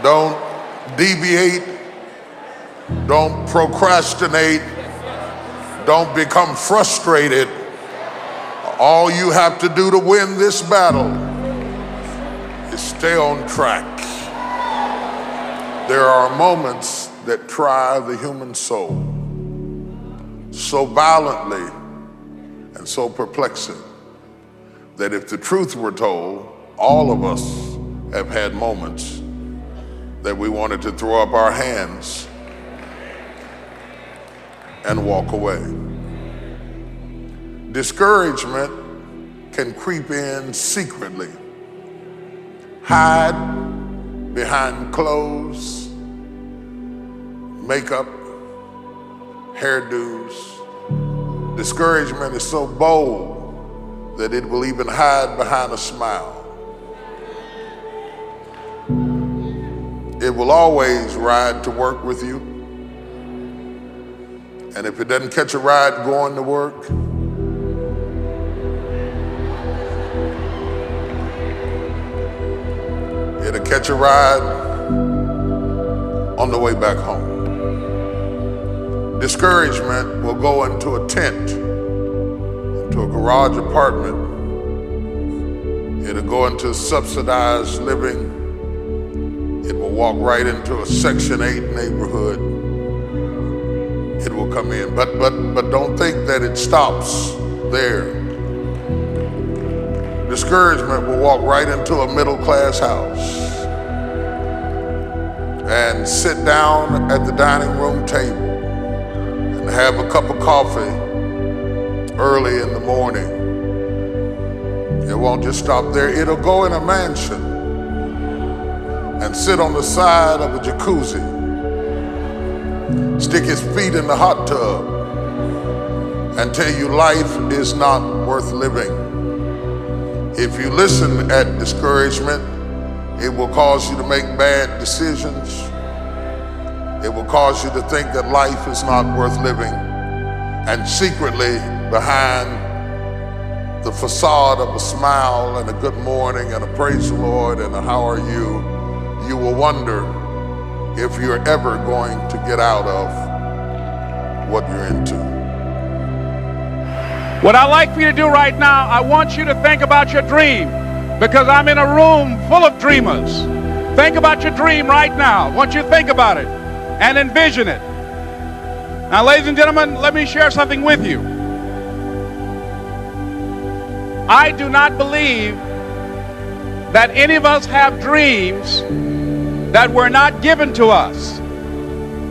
Don't deviate. Don't procrastinate. Don't become frustrated. All you have to do to win this battle is stay on track. There are moments that try the human soul so violently and so perplexing that if the truth were told, all of us have had moments that we wanted to throw up our hands and walk away. Discouragement can creep in secretly, hide behind clothes, makeup, hairdos. Discouragement is so bold that it will even hide behind a smile. It will always ride to work with you. And if it doesn't catch a ride going to work, it'll catch a ride on the way back home. Discouragement will go into a tent, into a garage apartment. It'll go into subsidized living. It will walk right into a Section 8 neighborhood. It will come in, but don't think that it stops there. Discouragement will walk right into a middle-class house and sit down at the dining room table and have a cup of coffee early in the morning. It won't just stop there. It'll go in a mansion and sit on the side of a jacuzzi, stick his feet in the hot tub, and tell you life is not worth living. If you listen at discouragement, it will cause you to make bad decisions. It will cause you to think that life is not worth living. And secretly, behind the facade of a smile and a good morning and a praise the Lord and a how are you, you will wonder if you're ever going to get out of what you're into. What I'd like for you to do right now, I want you to think about your dream, because I'm in a room full of dreamers. Think about your dream right now. I want you to think about it and envision it. Now, ladies and gentlemen, let me share something with you. I do not believe that any of us have dreams that were not given to us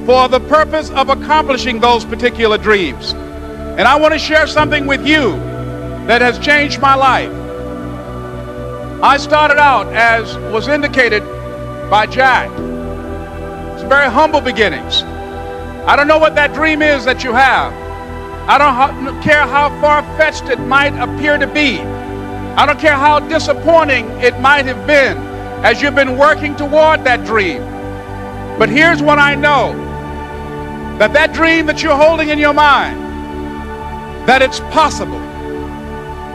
for the purpose of accomplishing those particular dreams. And I want to share something with you that has changed my life. I started out, as was indicated by Jack. It's very humble beginnings. I don't know what that dream is that you have. I don't care how far-fetched it might appear to be. I don't care how disappointing it might have been as you've been working toward that dream. But here's what I know, that dream that you're holding in your mind, that it's possible.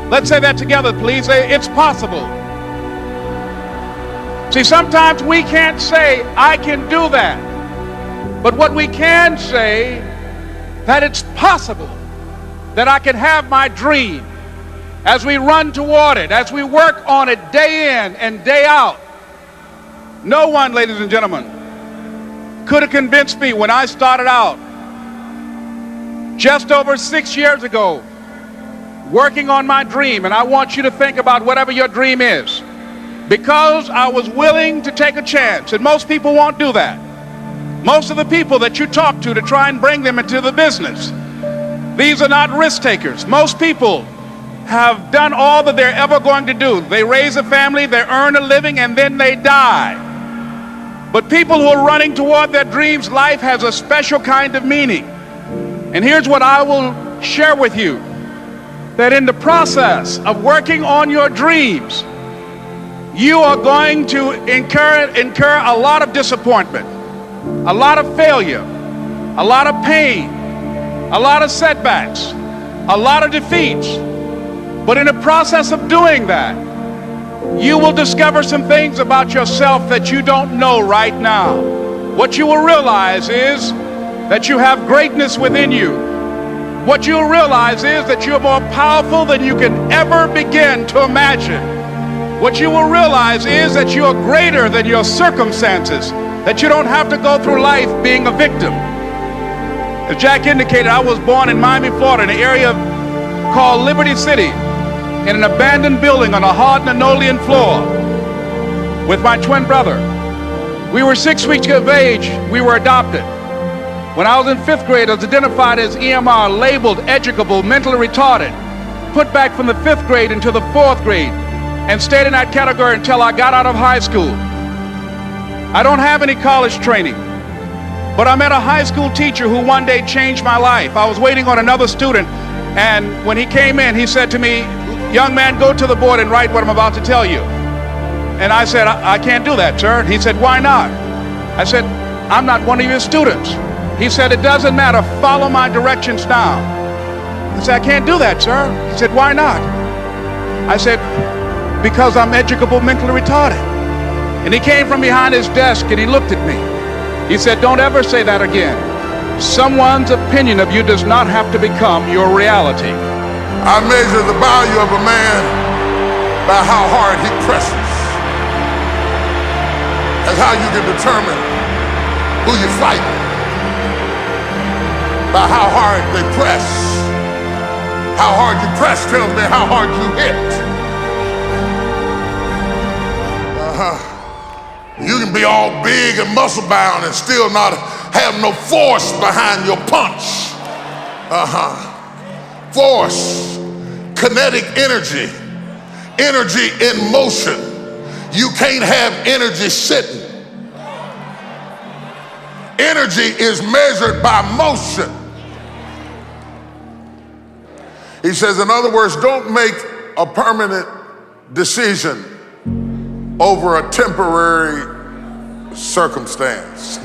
Let's say that together, please. Say, it's possible. See, sometimes we can't say, I can do that. But what we can say, that it's possible that I can have my dream as we run toward it, as we work on it day in and day out. No one, ladies and gentlemen, could have convinced me when I started out just over 6 years ago working on my dream. And I want you to think about whatever your dream is, because I was willing to take a chance. And most people won't do that. Most of the people that you talk to try and bring them into the business, these are not risk takers. Most people have done all that they're ever going to do. They raise a family, they earn a living, and then they die. But people who are running toward their dreams, life has a special kind of meaning. And here's what I will share with you, that in the process of working on your dreams, you are going to incur a lot of disappointment, a lot of failure, a lot of pain, a lot of setbacks, a lot of defeats. But in the process of doing that, you will discover some things about yourself that you don't know right now. What you will realize is that you have greatness within you. What you'll realize is that you're more powerful than you can ever begin to imagine. What you will realize is that you are greater than your circumstances, that you don't have to go through life being a victim. As Jack indicated, I was born in Miami, Florida, in an area called Liberty City, in an abandoned building on a hard linoleum floor with my twin brother. We were 6 weeks of age. We were adopted. When I was in 5th grade, I was identified as EMR, labeled educable, mentally retarded, put back from the 5th grade into the 4th grade, and stayed in that category until I got out of high school. I don't have any college training, but I met a high school teacher who one day changed my life. I was waiting on another student, and when he came in, he said to me, "Young man, go to the board and write what I'm about to tell you." And I said, I can't do that, sir. He said, "Why not?" I said, "I'm not one of your students." He said, "It doesn't matter, follow my directions now." I said, "I can't do that, sir." He said, "Why not?" I said, "Because I'm educable, mentally retarded." And he came from behind his desk and he looked at me. He said, "Don't ever say that again. Someone's opinion of you does not have to become your reality." I measure the value of a man by how hard he presses. That's how you can determine who you're fighting. By how hard they press. How hard you press tells me how hard you hit. You can be all big and muscle bound and still not have no force behind your punch. Force, kinetic energy, energy in motion. You can't have energy sitting. Energy is measured by motion. He says, in other words, don't make a permanent decision over a temporary circumstance.